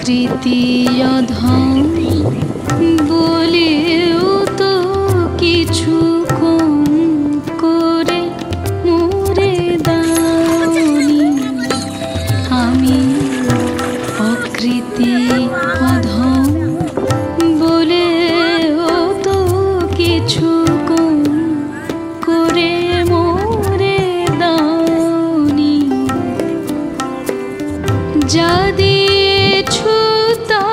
অকৃতি অধম বলেও তো কিছু কম করে মোরে দাওনি। আমি অকৃতি অধম বলেও তো কিছু কম করে মোরে দাওনি। যা দিয়েছো তা